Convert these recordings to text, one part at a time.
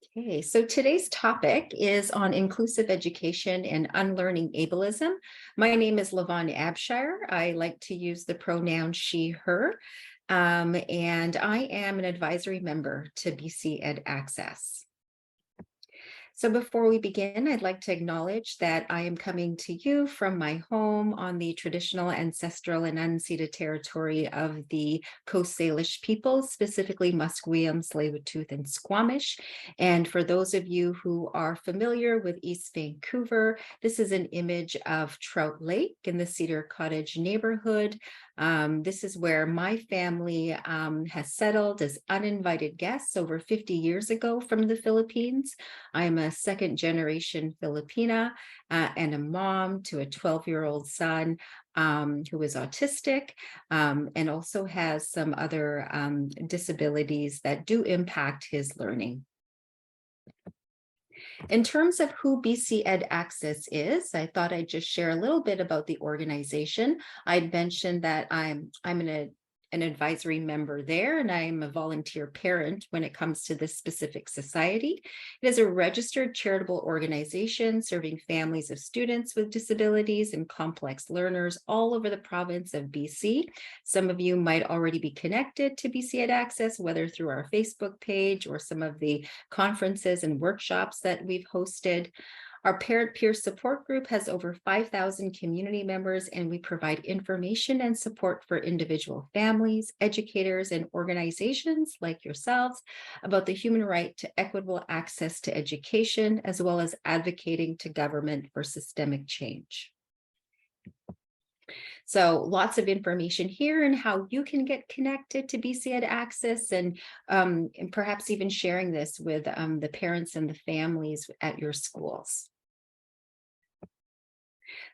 Okay, so today's topic is on inclusive education and unlearning ableism. My name is Lavon Abshire. I like to use the pronoun she, her, and I am an advisory member to BC Ed Access. So before we begin, I'd like to acknowledge that I am coming to you from my home on the traditional, ancestral, and unceded territory of the Coast Salish peoples, specifically Musqueam, Tsleil-Waututh, and Squamish. And for those of you who are familiar with East Vancouver, this is an image of Trout Lake in the Cedar Cottage neighborhood. This is where my family has settled as uninvited guests over 50 years ago from the Philippines. I'm a second generation Filipina and a mom to a 12-year-old son who is autistic and also has some other disabilities that do impact his learning. In terms of who BC Ed Access is, I thought I'd just share a little bit about the organization. I'd mentioned that I'm an advisory member there, and I'm a volunteer parent when it comes to this specific society. It is a registered charitable organization serving families of students with disabilities and complex learners all over the province of BC. Some of you might already be connected to BC Ed Access, whether through our Facebook page or some of the conferences and workshops that we've hosted. Our parent peer support group has over 5,000 community members, and we provide information and support for individual families, educators, and organizations like yourselves about the human right to equitable access to education, as well as advocating to government for systemic change. So lots of information here and how you can get connected to BC Ed Access and perhaps even sharing this with the parents and the families at your schools.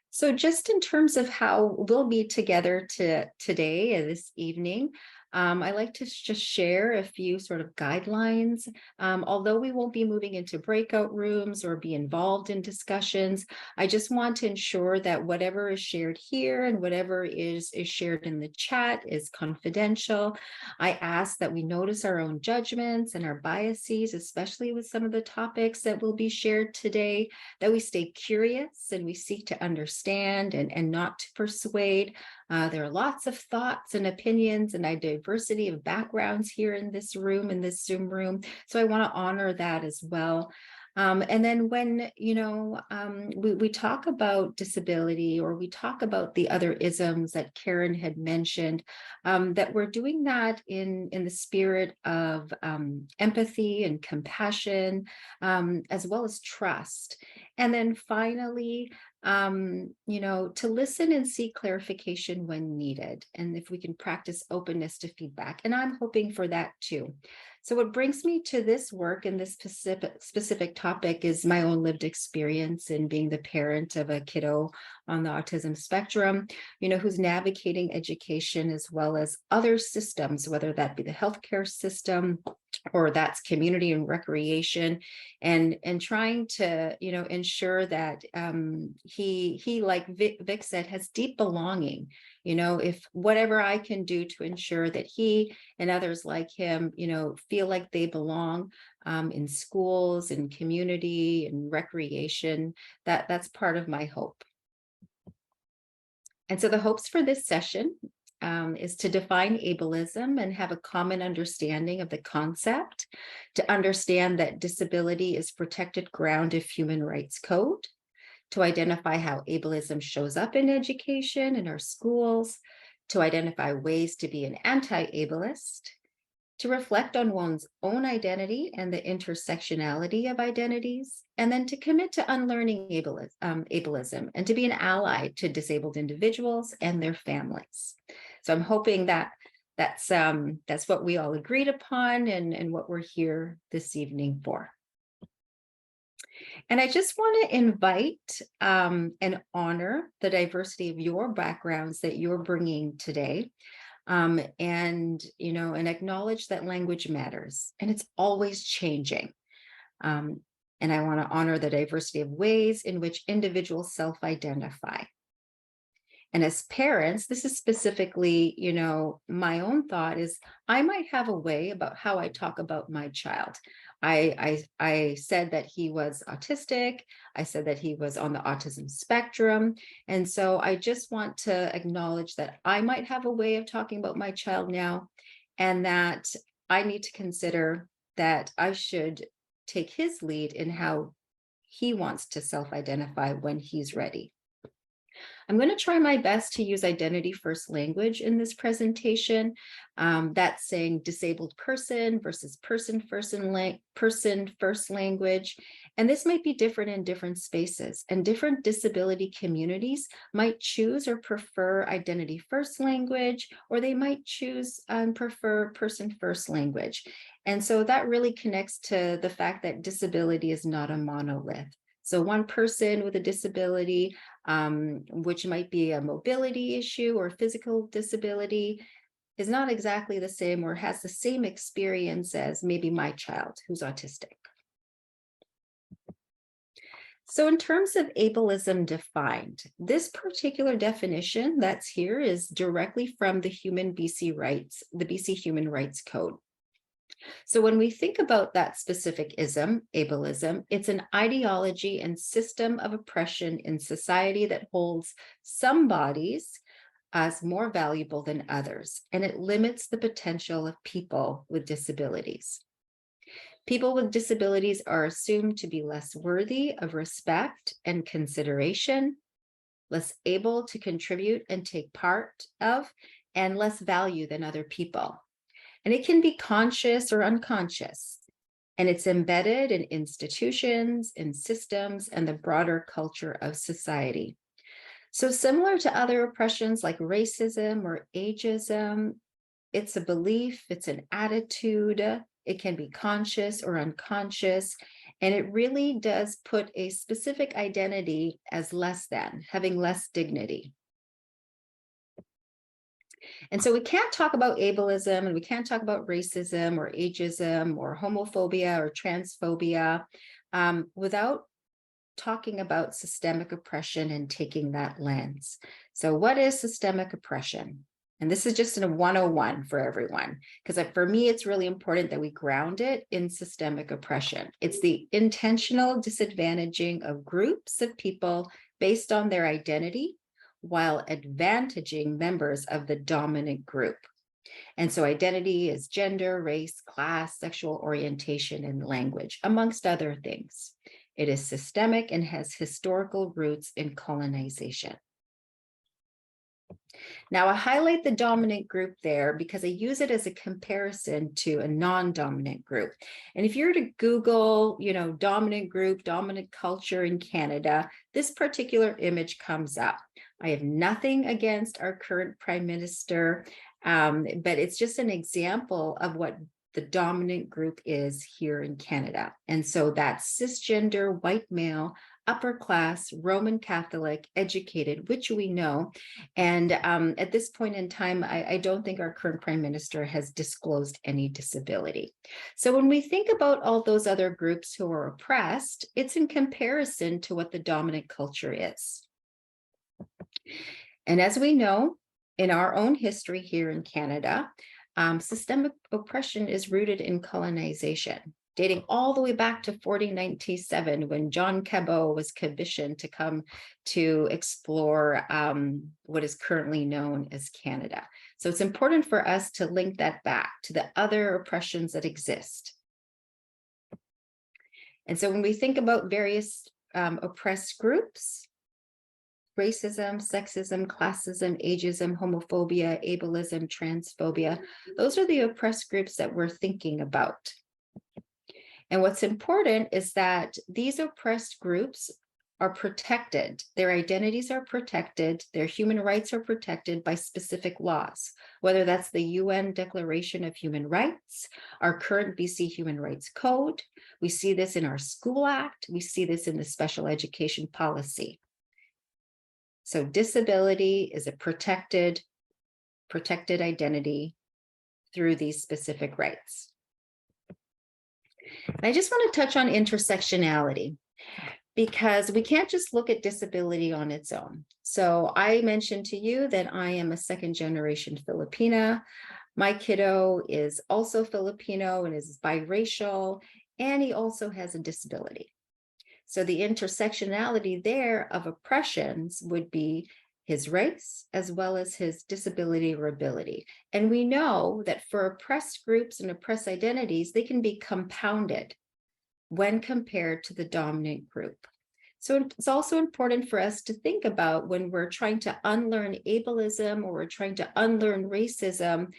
So just in terms of how we'll be together today, this evening, I like to just share a few sort of guidelines. Although we won't be moving into breakout rooms or be involved in discussions, I just want to ensure that whatever is shared here and whatever is shared in the chat is confidential. I ask that we notice our own judgments and our biases, especially with some of the topics that will be shared today, that we stay curious and we seek to understand and not to persuade. There are lots of thoughts and opinions and a diversity of backgrounds here in this room, in this Zoom room. So I want to honor that as well. And then when, we talk about disability or we talk about the other isms that Karen had mentioned, that we're doing that in the spirit of empathy and compassion, as well as trust. And then finally, to listen and seek clarification when needed. And if we can practice openness to feedback. And I'm hoping for that too. So what brings me to this work and this specific topic is my own lived experience in being the parent of a kiddo on the autism spectrum, who's navigating education as well as other systems, whether that be the healthcare system or that's community and recreation, and trying to, ensure that he, like Vic said, has deep belonging. If whatever I can do to ensure that he and others like him, feel like they belong in schools and community and recreation, that's part of my hope. And so the hopes for this session is to define ableism and have a common understanding of the concept, to understand that disability is protected ground of human rights code, to identify how ableism shows up in education in our schools, to identify ways to be an anti-ableist, to reflect on one's own identity and the intersectionality of identities, and then to commit to unlearning ableism and to be an ally to disabled individuals and their families. So I'm hoping that that's what we all agreed upon and what we're here this evening for. And I just want to invite and honor the diversity of your backgrounds that you're bringing today. And acknowledge that language matters and it's always changing. And I want to honor the diversity of ways in which individuals self-identify. And as parents, this is specifically, my own thought is I might have a way about how I talk about my child. I said that he was autistic. I said that he was on the autism spectrum. And so I just want to acknowledge that I might have a way of talking about my child now, and that I need to consider that I should take his lead in how he wants to self-identify when he's ready. I'm going to try my best to use identity first language in this presentation. That's saying disabled person versus person first language. And this might be different in different spaces, and different disability communities might choose or prefer identity first language, or they might choose and prefer person first language. And so that really connects to the fact that disability is not a monolith. So one person with a disability, which might be a mobility issue or physical disability, is not exactly the same or has the same experience as maybe my child who's autistic. So in terms of ableism defined, this particular definition that's here is directly from the BC Human Rights Code. So when we think about that specific ism, ableism, it's an ideology and system of oppression in society that holds some bodies as more valuable than others, and it limits the potential of people with disabilities. People with disabilities are assumed to be less worthy of respect and consideration, less able to contribute and take part of, and less value than other people. And it can be conscious or unconscious, and it's embedded in institutions, in systems, and the broader culture of society. So similar to other oppressions like racism or ageism, it's a belief, it's an attitude, it can be conscious or unconscious, and it really does put a specific identity as less than, having less dignity. And so we can't talk about ableism, and we can't talk about racism or ageism or homophobia or transphobia without talking about systemic oppression and taking that lens. So what is systemic oppression? And this is just a 101 for everyone, because for me, it's really important that we ground it in systemic oppression. It's the intentional disadvantaging of groups of people based on their identity, while advantaging members of the dominant group. And so identity is gender, race, class, sexual orientation, and language, amongst other things. It is systemic and has historical roots in colonization. Now, I highlight the dominant group there because I use it as a comparison to a non-dominant group. And if you were to Google, dominant group, dominant culture in Canada, this particular image comes up. I have nothing against our current Prime Minister, but it's just an example of what the dominant group is here in Canada. And so that's cisgender, white male, upper class, Roman Catholic, educated, which we know. And at this point in time, I don't think our current Prime Minister has disclosed any disability. So when we think about all those other groups who are oppressed, it's in comparison to what the dominant culture is. And as we know, in our own history here in Canada, systemic oppression is rooted in colonization, dating all the way back to 1497, when John Cabot was commissioned to come to explore what is currently known as Canada. So it's important for us to link that back to the other oppressions that exist. And so when we think about various oppressed groups, racism, sexism, classism, ageism, homophobia, ableism, transphobia, those are the oppressed groups that we're thinking about. And what's important is that these oppressed groups are protected. Their identities are protected. Their human rights are protected by specific laws, whether that's the UN Declaration of Human Rights, our current BC Human Rights Code. We see this in our School Act. We see this in the Special Education Policy. So disability is a protected identity through these specific rights. And I just want to touch on intersectionality. because we can't just look at disability on its own. So I mentioned to you that I am a second generation Filipina. My kiddo is also Filipino and is biracial, and he also has a disability. So the intersectionality there of oppressions would be his race as well as his disability or ability. And we know that for oppressed groups and oppressed identities, they can be compounded when compared to the dominant group. So it's also important for us to think about when we're trying to unlearn ableism or we're trying to unlearn racism,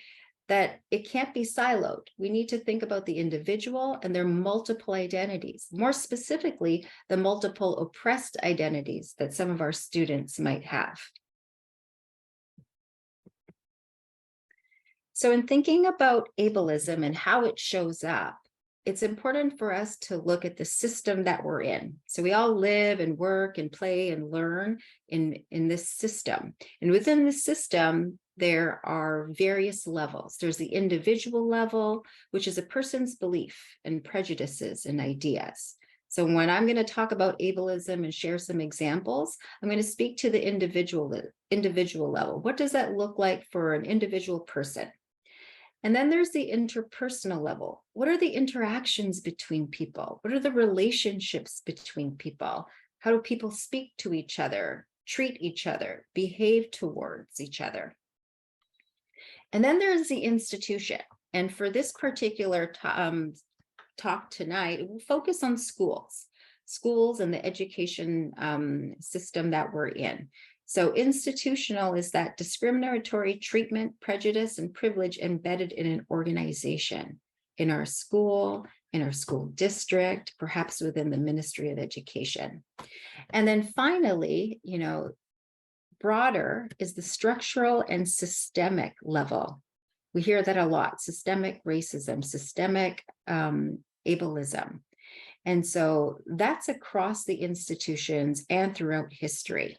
that it can't be siloed. We need to think about the individual and their multiple identities, more specifically, the multiple oppressed identities that some of our students might have. So in thinking about ableism and how it shows up, it's important for us to look at the system that we're in. So we all live and work and play and learn in this system. And within the system, there are various levels. There's the individual level, which is a person's belief and prejudices and ideas. So when I'm going to talk about ableism and share some examples, I'm going to speak to the individual level. What does that look like for an individual person? And then there's the interpersonal level. What are the interactions between people? What are the relationships between people? How do people speak to each other, treat each other, behave towards each other? And then there's the institution. And for this particular talk tonight, we'll focus on schools and the education system that we're in. So institutional is that discriminatory treatment, prejudice, and privilege embedded in an organization, in our school district, perhaps within the Ministry of Education. And then finally, broader is the structural and systemic level. We hear that a lot: systemic racism, systemic ableism. And so that's across the institutions and throughout history.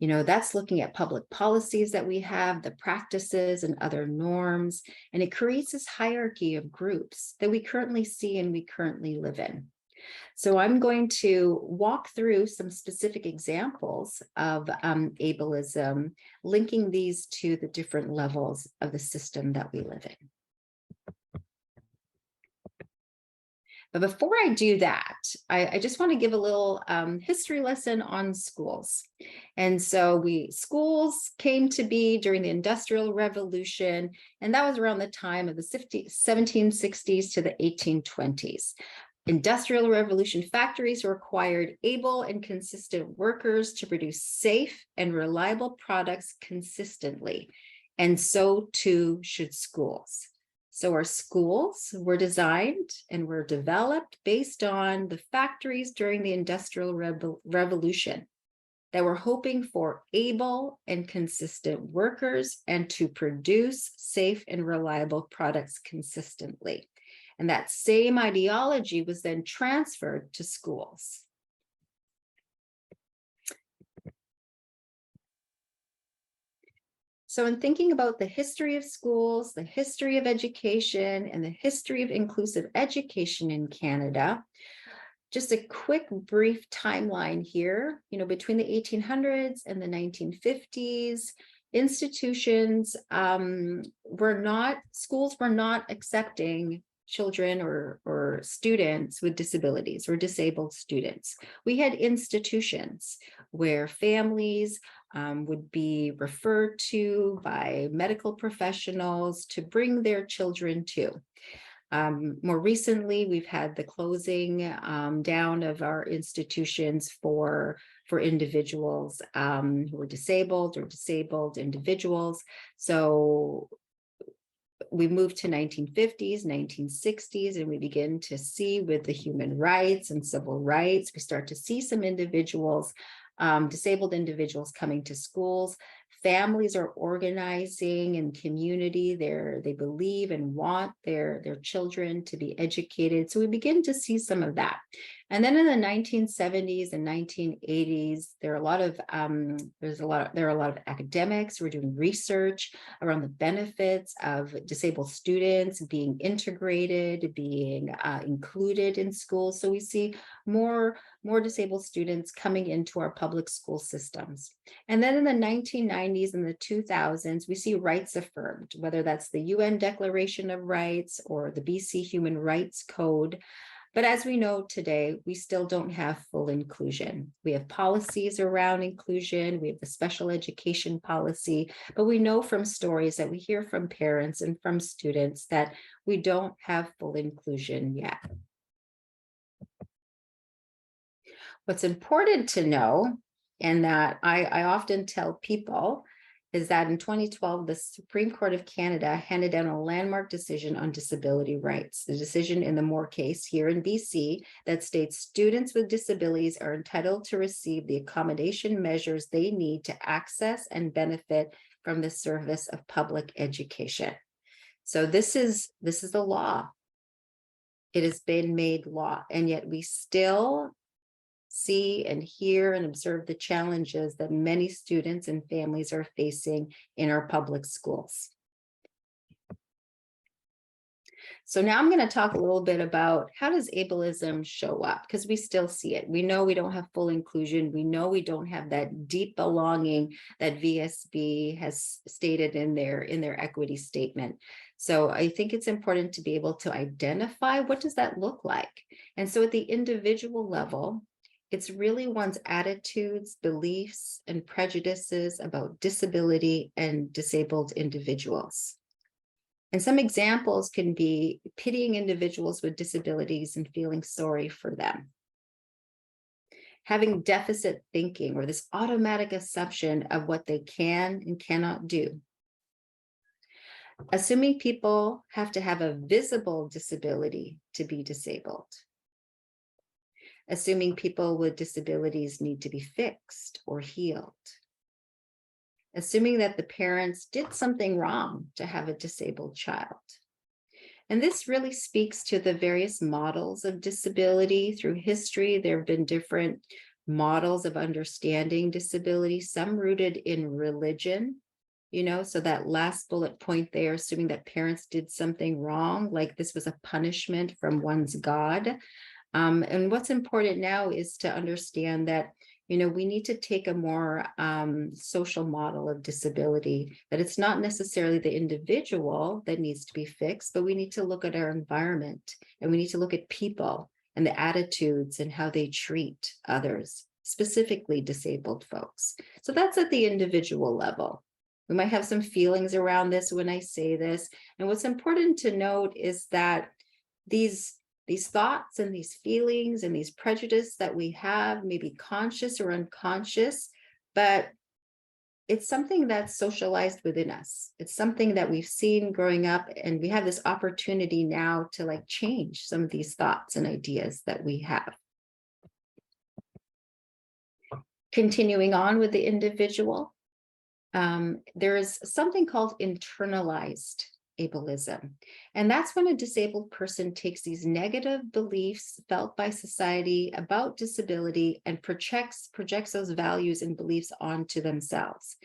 That's looking at public policies that we have, the practices and other norms, and it creates this hierarchy of groups that we currently see and we currently live in. So I'm going to walk through some specific examples of ableism, linking these to the different levels of the system that we live in. But before I do that, I just want to give a little history lesson on schools. And so schools came to be during the Industrial Revolution, and that was around the time of the 1760s to the 1820s. Industrial Revolution factories required able and consistent workers to produce safe and reliable products consistently, and so too should schools. So our schools were designed and were developed based on the factories during the Industrial Revolution that were hoping for able and consistent workers and to produce safe and reliable products consistently. And that same ideology was then transferred to schools. So in thinking about the history of schools, the history of education, and the history of inclusive education in Canada, just a quick, brief timeline here. Between the 1800s and the 1950s, schools were not accepting children or students with disabilities or disabled students. We had institutions where families would be referred to by medical professionals to bring their children to. More recently, we've had the closing down of our institutions for individuals who are disabled or disabled individuals. So we moved to 1950s, 1960s, and we begin to see with the human rights and civil rights, we start to see some individuals, disabled individuals coming to schools. Families are organizing in community. They believe and want their children to be educated. So we begin to see some of that. And then in the 1970s and 1980s, there are a lot of academics who are doing research around the benefits of disabled students being integrated, being included in schools. So we see more disabled students coming into our public school systems. And then in the 1990s and the 2000s, we see rights affirmed, whether that's the UN Declaration of Rights or the BC Human Rights Code. But as we know today, we still don't have full inclusion. We have policies around inclusion, we have the special education policy, but we know from stories that we hear from parents and from students that we don't have full inclusion yet. What's important to know, and that I often tell people, is that in 2012, the Supreme Court of Canada handed down a landmark decision on disability rights. The decision in the Moore case here in BC that states students with disabilities are entitled to receive the accommodation measures they need to access and benefit from the service of public education. So this is the law. It has been made law, and yet we still see and hear and observe the challenges that many students and families are facing in our public schools. So now I'm going to talk a little bit about how does ableism show up, because we still see it. We know we don't have full inclusion. We know we don't have that deep belonging that VSB has stated in their equity statement. So I think it's important to be able to identify what does that look like. And so at the individual level, it's really one's attitudes, beliefs, and prejudices about disability and disabled individuals. And some examples can be pitying individuals with disabilities and feeling sorry for them. Having deficit thinking, or this automatic assumption of what they can and cannot do. Assuming people have to have a visible disability to be disabled. Assuming people with disabilities need to be fixed or healed. Assuming that the parents did something wrong to have a disabled child. And this really speaks to the various models of disability through history. There have been different models of understanding disability, some rooted in religion, so that last bullet point there, assuming that parents did something wrong, like this was a punishment from one's God. And what's important now is to understand that, we need to take a more social model of disability, that it's not necessarily the individual that needs to be fixed, but we need to look at our environment, and we need to look at people and the attitudes and how they treat others, specifically disabled folks. So that's at the individual level. We might have some feelings around this when I say this. And what's important to note is that these thoughts and these feelings and these prejudices that we have may be conscious or unconscious, but it's something that's socialized within us. It's something that we've seen growing up, and we have this opportunity now to change some of these thoughts and ideas that we have. Continuing on with the individual, there is something called internalized ableism. And that's when a disabled person takes these negative beliefs felt by society about disability and projects those values and beliefs onto themselves.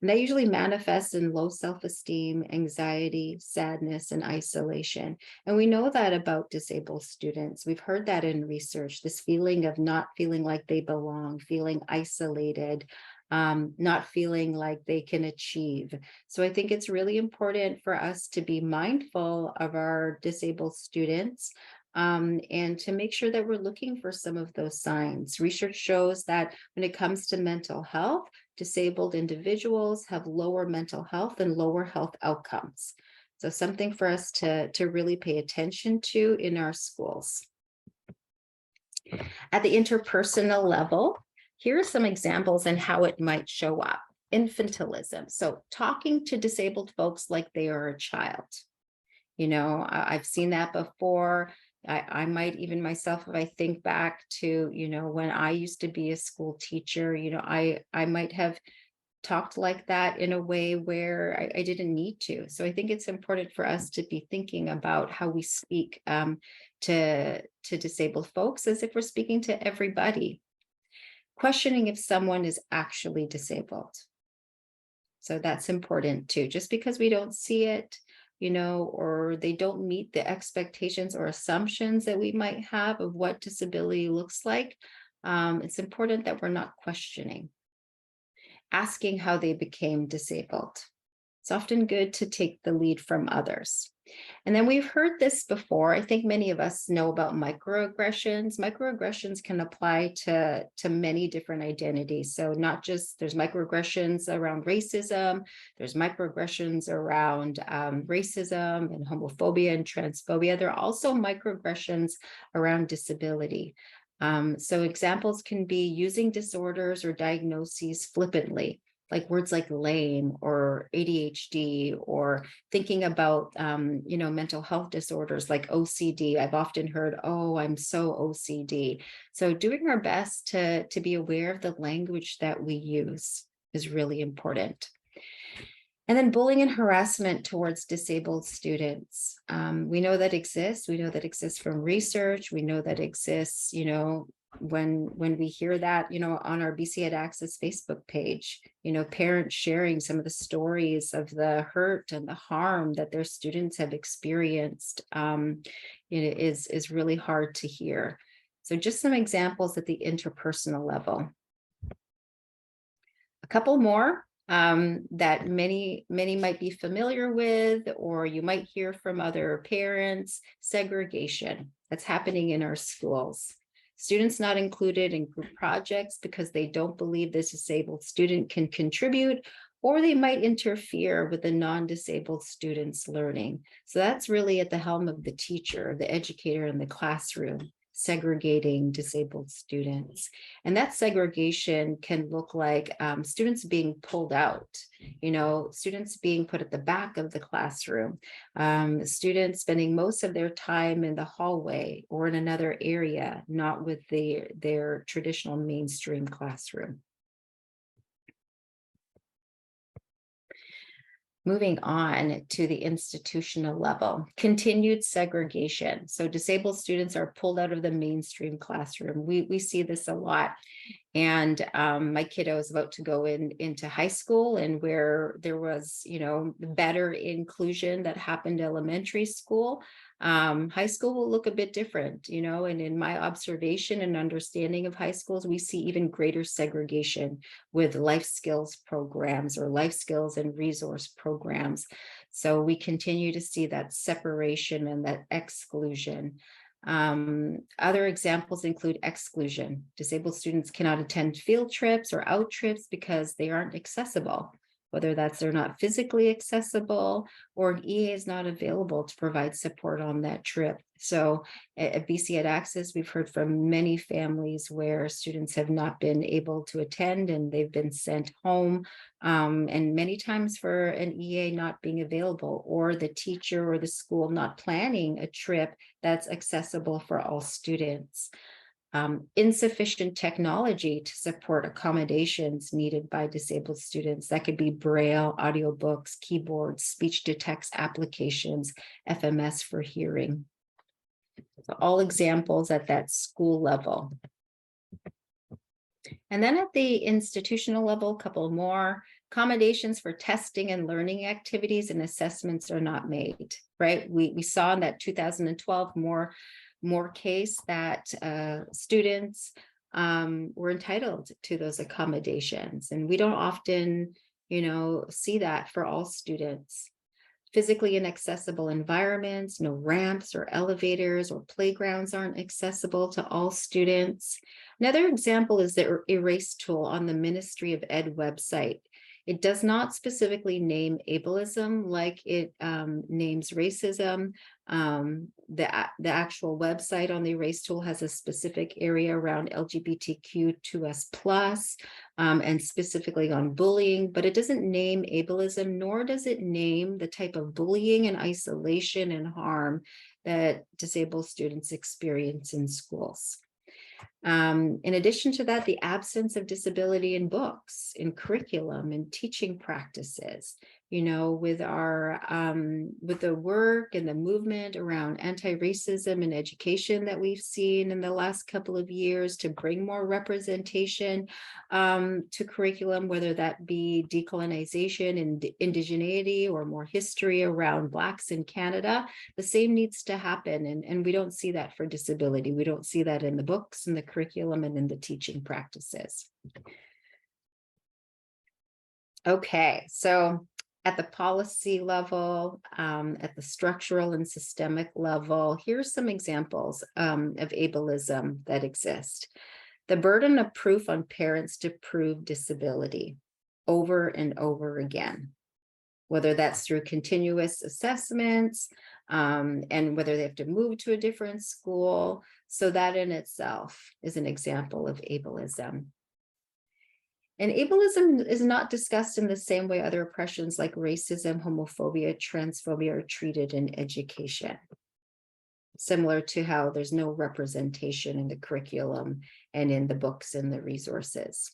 And they usually manifest in low self-esteem, anxiety, sadness, and isolation. And we know that about disabled students. We've heard that in research, this feeling of not feeling like they belong, feeling isolated, not feeling like they can achieve. So I think it's really important for us to be mindful of our disabled students, and to make sure that we're looking for some of those signs. Research shows that when it comes to mental health, disabled individuals have lower mental health and lower health outcomes. So something for us to really pay attention to in our schools. At the interpersonal level, here are some examples and how it might show up. Infantilism. So talking to disabled folks like they are a child. I've seen that before. I might even myself, if I think back to, when I used to be a school teacher, I might have talked like that in a way where I didn't need to. So I think it's important for us to be thinking about how we speak to disabled folks as if we're speaking to everybody. Questioning if someone is actually disabled. So that's important too. Just because we don't see it, or they don't meet the expectations or assumptions that we might have of what disability looks like, it's important that we're not questioning, asking how they became disabled. It's often good to take the lead from others. And then we've heard this before. I think many of us know about microaggressions. Microaggressions can apply to many different identities. So not just, there's microaggressions around racism, there's microaggressions around racism and homophobia and transphobia. There are also microaggressions around disability. So examples can be using disorders or diagnoses flippantly, like words like lame or ADHD, or thinking about, mental health disorders like OCD. I've often heard, oh, I'm so OCD. So doing our best to be aware of the language that we use is really important. And then bullying and harassment towards disabled students. We know that exists. We know that exists from research. We know that exists, when we hear that, on our BC Ed Access Facebook page, parents sharing some of the stories of the hurt and the harm that their students have experienced, is really hard to hear. So just some examples at the interpersonal level. A couple more that many might be familiar with, or you might hear from other parents. Segregation that's happening in our schools. Students not included in group projects because they don't believe this disabled student can contribute, or they might interfere with the non-disabled student's learning. So that's really at the helm of the teacher, the educator in the classroom, segregating disabled students. And that segregation can look like students being pulled out, students being put at the back of the classroom, students spending most of their time in the hallway or in another area, not with their traditional mainstream classroom. Moving on to the institutional level, continued segregation. So disabled students are pulled out of the mainstream classroom. We see this a lot. And my kiddo is about to go into high school, and where there was, better inclusion that happened elementary school, high school will look a bit different, and in my observation and understanding of high schools, we see even greater segregation with life skills programs or life skills and resource programs. So we continue to see that separation and that exclusion. Other examples include exclusion. Disabled students cannot attend field trips or out trips because they aren't accessible, whether that's they're not physically accessible or an EA is not available to provide support on that trip. So at BC Ed Access, we've heard from many families where students have not been able to attend and they've been sent home, and many times for an EA not being available, or the teacher or the school not planning a trip that's accessible for all students. Insufficient technology to support accommodations needed by disabled students. That could be Braille, audiobooks, keyboards, speech to text applications, FMS for hearing. So all examples at that school level. And then at the institutional level, a couple more. Accommodations for testing and learning activities and assessments are not made, right? We saw in that 2012 more case that students were entitled to those accommodations. And we don't often, see that for all students. Physically inaccessible environments, no ramps or elevators or playgrounds aren't accessible to all students. Another example is the erase tool on the Ministry of Ed website. It does not specifically name ableism like it names racism. The actual website on the erase tool has a specific area around LGBTQ2S+, and specifically on bullying, but it doesn't name ableism, nor does it name the type of bullying and isolation and harm that disabled students experience in schools. In addition to that, the absence of disability in books, in curriculum, and teaching practices. With with the work and the movement around anti-racism and education that we've seen in the last couple of years to bring more representation to curriculum, whether that be decolonization and indigeneity or more history around Blacks in Canada, the same needs to happen. And we don't see that for disability. We don't see that in the books, in the curriculum, and in the teaching practices. Okay, so at the policy level, at the structural and systemic level, here's some examples of ableism that exist. The burden of proof on parents to prove disability over and over again, whether that's through continuous assessments and whether they have to move to a different school. So that in itself is an example of ableism. And ableism is not discussed in the same way other oppressions like racism, homophobia, transphobia are treated in education. Similar to how there's no representation in the curriculum and in the books and the resources.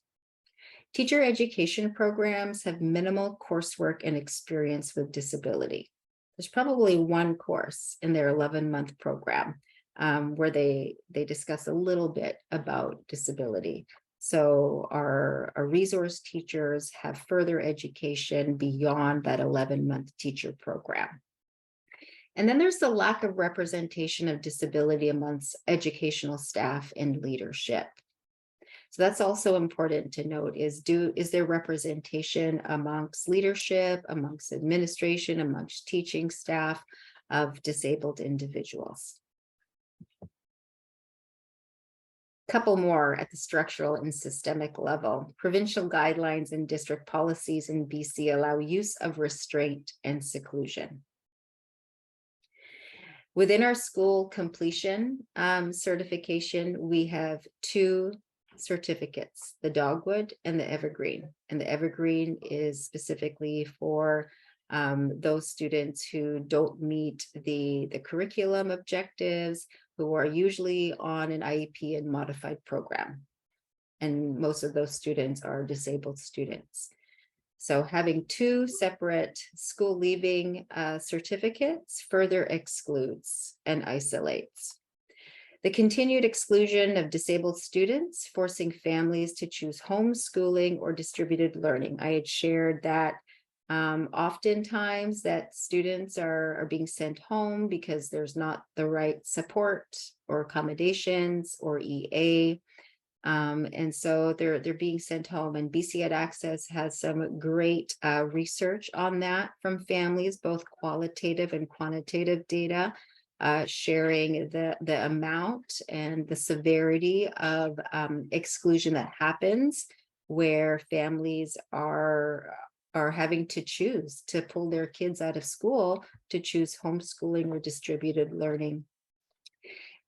Teacher education programs have minimal coursework and experience with disability. There's probably one course in their 11-month program where they discuss a little bit about disability. So our resource teachers have further education beyond that 11-month teacher program. And then there's the lack of representation of disability amongst educational staff and leadership. So that's also important to note is there representation amongst leadership, amongst administration, amongst teaching staff of disabled individuals. Couple more at the structural and systemic level. Provincial guidelines and district policies in BC allow use of restraint and seclusion. Within our school completion certification, we have two certificates, the Dogwood and the Evergreen. And the Evergreen is specifically for those students who don't meet the curriculum objectives, who are usually on an IEP and modified program. And most of those students are disabled students. So having two separate school leaving certificates further excludes and isolates. The continued exclusion of disabled students, forcing families to choose homeschooling or distributed learning. I had shared that oftentimes that students are being sent home because there's not the right support or accommodations or EA. And so they're being sent home, and BC Ed Access has some great research on that from families, both qualitative and quantitative data, sharing the amount and the severity of exclusion that happens where families are having to choose to pull their kids out of school to choose homeschooling or distributed learning.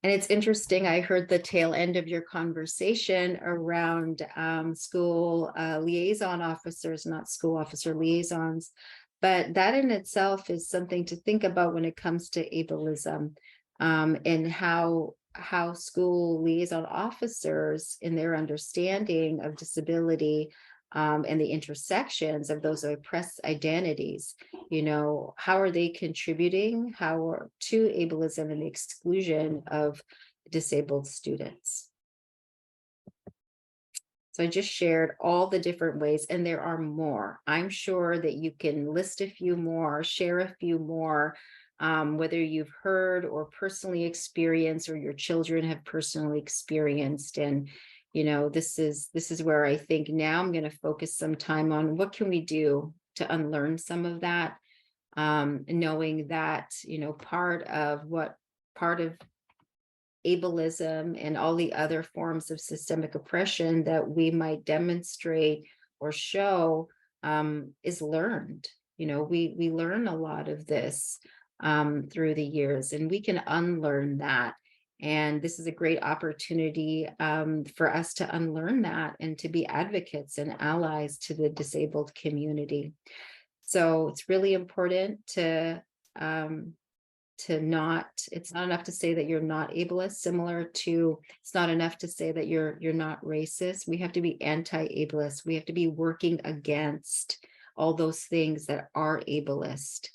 And it's interesting, I heard the tail end of your conversation around school liaison officers, not school officer liaisons, but that in itself is something to think about when it comes to ableism and how school liaison officers in their understanding of disability and the intersections of those oppressed identities, how are they contributing to ableism and the exclusion of disabled students? So I just shared all the different ways, and there are more. I'm sure that you can list a few more, share a few more, whether you've heard or personally experienced or your children have personally experienced. And this is where I think now I'm going to focus some time on what can we do to unlearn some of that, knowing that, part of ableism and all the other forms of systemic oppression that we might demonstrate or show is learned. We learn a lot of this through the years, and we can unlearn that. And this is a great opportunity for us to unlearn that and to be advocates and allies to the disabled community. So it's really important to it's not enough to say that you're not ableist, similar to it's not enough to say that you're not racist. We have to be anti-ableist. We have to be working against all those things that are ableist.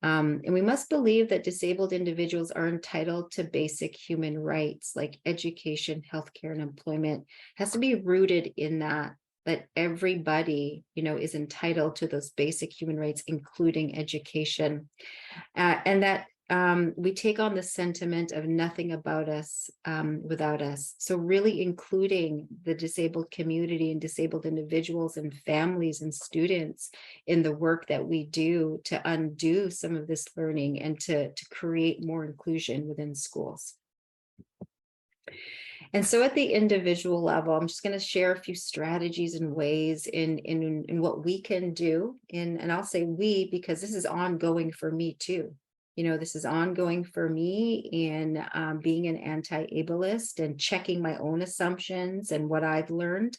And we must believe that disabled individuals are entitled to basic human rights like education, healthcare, and employment. It has to be rooted in that everybody, is entitled to those basic human rights, including education. And that we take on the sentiment of nothing about us without us. So really including the disabled community and disabled individuals and families and students in the work that we do to undo some of this learning and to create more inclusion within schools. And so at the individual level, I'm just going to share a few strategies and ways in what we can do. And I'll say we, because this is ongoing for me too. This is ongoing for me in being an anti-ableist and checking my own assumptions and what I've learned.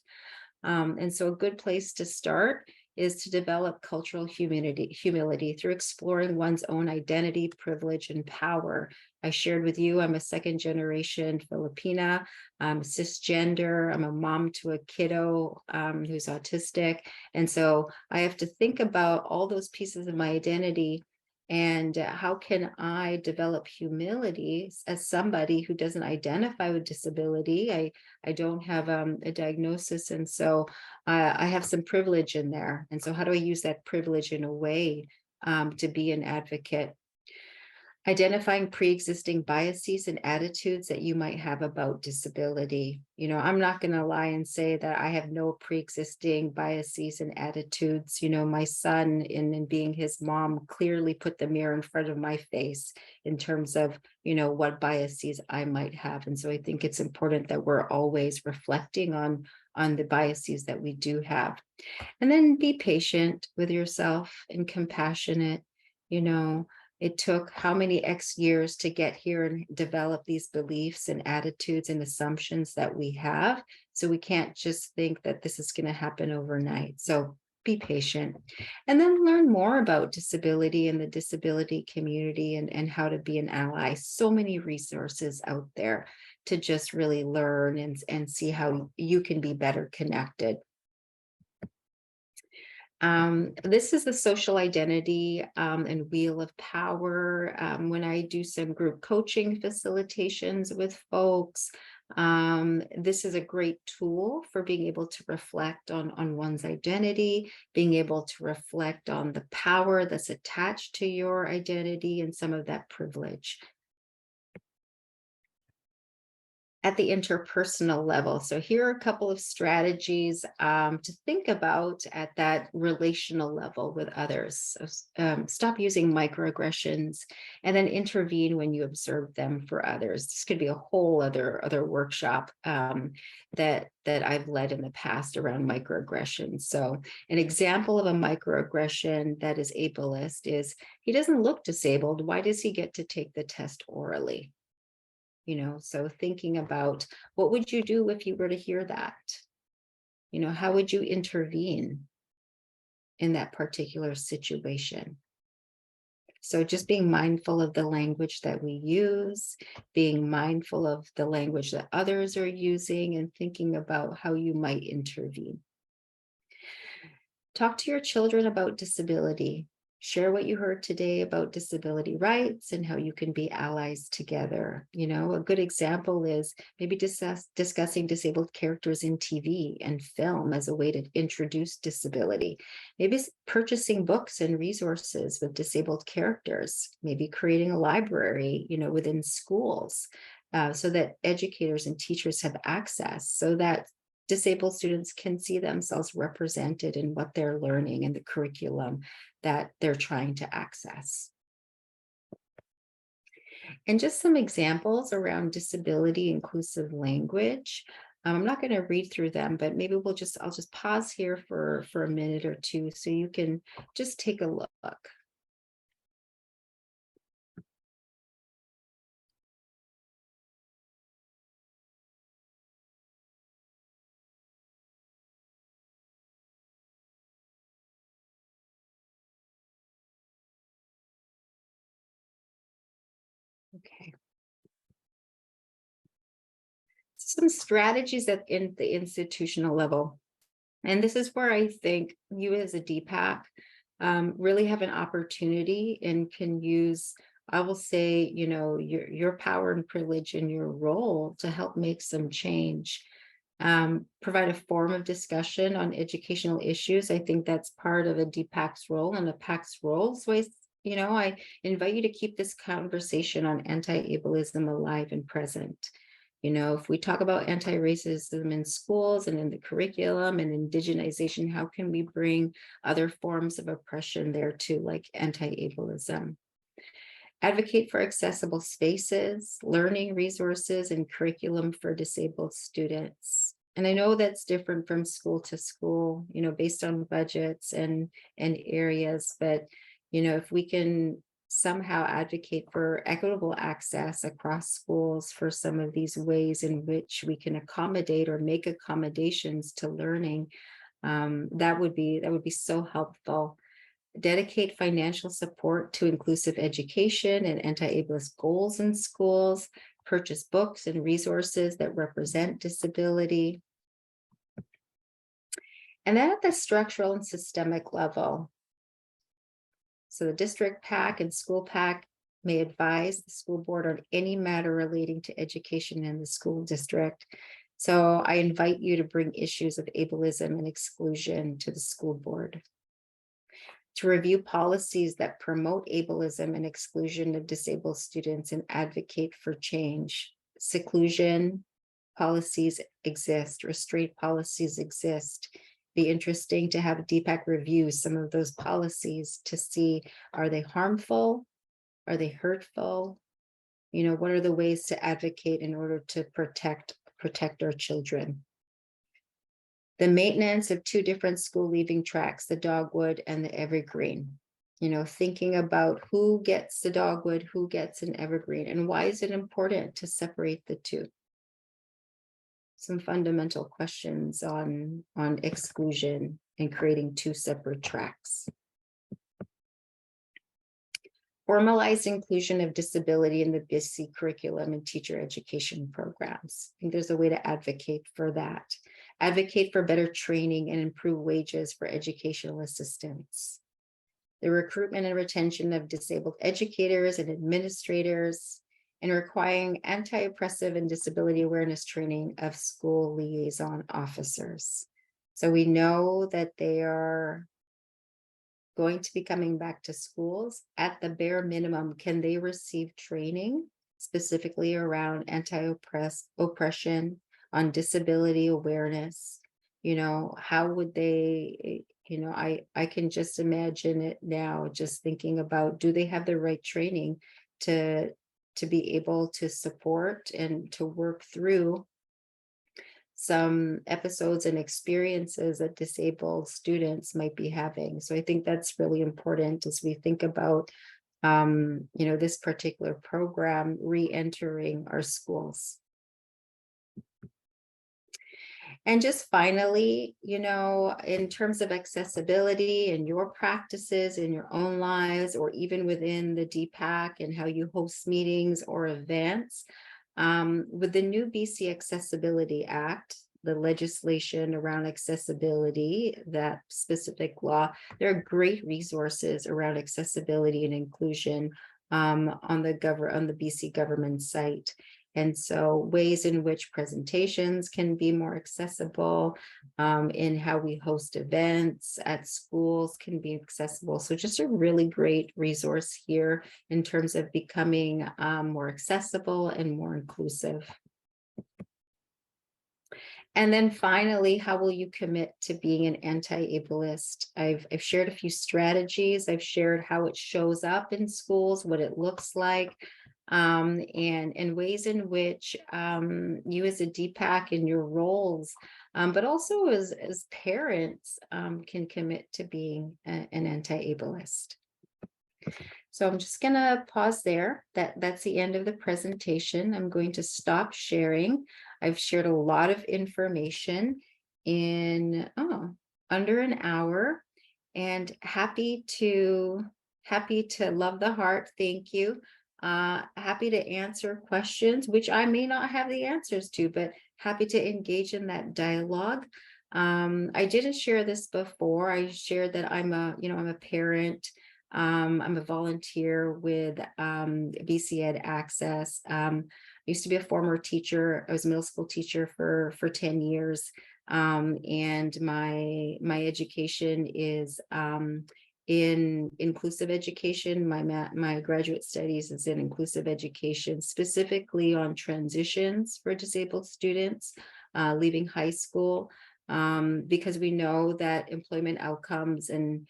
And so a good place to start is to develop cultural humility through exploring one's own identity, privilege, and power. I shared with you, I'm a second generation Filipina, I'm cisgender, I'm a mom to a kiddo who's autistic. And so I have to think about all those pieces of my identity and how can I develop humility as somebody who doesn't identify with disability? I don't have a diagnosis, and so I have some privilege in there. And so how do I use that privilege in a way to be an advocate? Identifying pre-existing biases and attitudes that you might have about disability. I'm not going to lie and say that I have no pre-existing biases and attitudes. My son, in being his mom, clearly put the mirror in front of my face in terms of, what biases I might have. And so I think it's important that we're always reflecting on the biases that we do have. And then be patient with yourself and compassionate. It took how many X years to get here and develop these beliefs and attitudes and assumptions that we have. So we can't just think that this is going to happen overnight. So be patient. And then learn more about disability and the disability community and how to be an ally. So many resources out there to just really learn and see how you can be better connected. This is the social identity and wheel of power. When I do some group coaching facilitations with folks, this is a great tool for being able to reflect on one's identity, being able to reflect on the power that's attached to your identity and some of that privilege. At the interpersonal level. So here are a couple of strategies to think about at that relational level with others. So, stop using microaggressions and then intervene when you observe them for others. This could be a whole other workshop that I've led in the past around microaggressions. So an example of a microaggression that is ableist is he doesn't look disabled. Why does he get to take the test orally? So thinking about what would you do if you were to hear that? How would you intervene in that particular situation? So just being mindful of the language that we use, being mindful of the language that others are using, and thinking about how you might intervene. Talk to your children about disability. Share what you heard today about disability rights and how you can be allies together. A good example is maybe discussing disabled characters in TV and film as a way to introduce disability. Maybe purchasing books and resources with disabled characters. Maybe creating a library, within schools so that educators and teachers have access so that disabled students can see themselves represented in what they're learning and the curriculum that they're trying to access. And just some examples around disability inclusive language. I'm not going to read through them, but maybe I'll just pause here for a minute or two so you can just take a look. Okay. Some strategies at in the institutional level. And this is where I think you as a DPAC really have an opportunity and can use, I will say, your power and privilege in your role to help make some change. Provide a forum of discussion on educational issues. I think that's part of a DPAC's role and a PAC's role. So I invite you to keep this conversation on anti-ableism alive and present. If we talk about anti-racism in schools and in the curriculum and indigenization, how can we bring other forms of oppression there too, like anti-ableism? Advocate for accessible spaces, learning resources, and curriculum for disabled students. And I know that's different from school to school, based on budgets and areas, but if we can somehow advocate for equitable access across schools for some of these ways in which we can accommodate or make accommodations to learning, that would be so helpful. Dedicate financial support to inclusive education and anti-ableist goals in schools. Purchase books and resources that represent disability. And then at the structural and systemic level, so the district PAC and school PAC may advise the school board on any matter relating to education in the school district. So I invite you to bring issues of ableism and exclusion to the school board. To review policies that promote ableism and exclusion of disabled students and advocate for change. Seclusion policies exist, restraint policies exist. Be interesting to have DPAC review some of those policies to see, are they harmful? Are they hurtful? What are the ways to advocate in order to protect our children? The maintenance of two different school leaving tracks, the dogwood and the evergreen. Thinking about who gets the dogwood, who gets an evergreen, and why is it important to separate the two? Some fundamental questions on exclusion and creating two separate tracks. Formalized inclusion of disability in the BC curriculum and teacher education programs. I think there's a way to advocate for that. Advocate for better training and improve wages for educational assistants. The recruitment and retention of disabled educators and administrators, and requiring anti-oppressive and disability awareness training of school liaison officers. So we know that they are going to be coming back to schools. At the bare minimum, can they receive training specifically around anti-oppression, on disability awareness? How would they, I can just imagine it now, just thinking about, do they have the right training to be able to support and to work through some episodes and experiences that disabled students might be having. So I think that's really important as we think about, this particular program re-entering our schools. And just finally, in terms of accessibility and your practices in your own lives, or even within the DPAC and how you host meetings or events, with the new BC Accessibility Act, the legislation around accessibility, that specific law, there are great resources around accessibility and inclusion on the BC government site. And so ways in which presentations can be more accessible, in how we host events at schools can be accessible. So just a really great resource here in terms of becoming more accessible and more inclusive. And then finally, how will you commit to being an anti-ableist? I've shared a few strategies. I've shared how it shows up in schools, what it looks like, and ways in which you as a DPAC in your roles, but also as parents, can commit to being an anti-ableist. So I'm just going to pause there. That's the end of the presentation. I'm going to stop sharing. I've shared a lot of information in under an hour, and happy to love the heart. Thank you. Happy to answer questions, which I may not have the answers to, but happy to engage in that dialogue. I didn't share this before. I shared that I'm a parent. I'm a volunteer with BC Ed Access. I used to be a former teacher. I was a middle school teacher for 10 years. And my education is in inclusive education. My graduate studies is in inclusive education, specifically on transitions for disabled students leaving high school, because we know that employment outcomes and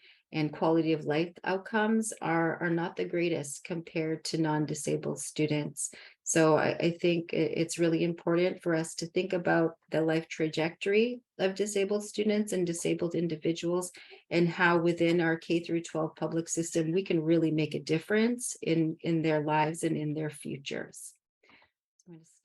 quality of life outcomes are not the greatest compared to non-disabled students. So I think it's really important for us to think about the life trajectory of disabled students and disabled individuals, and how within our K through 12 public system, we can really make a difference in their lives and in their futures. So I'm going to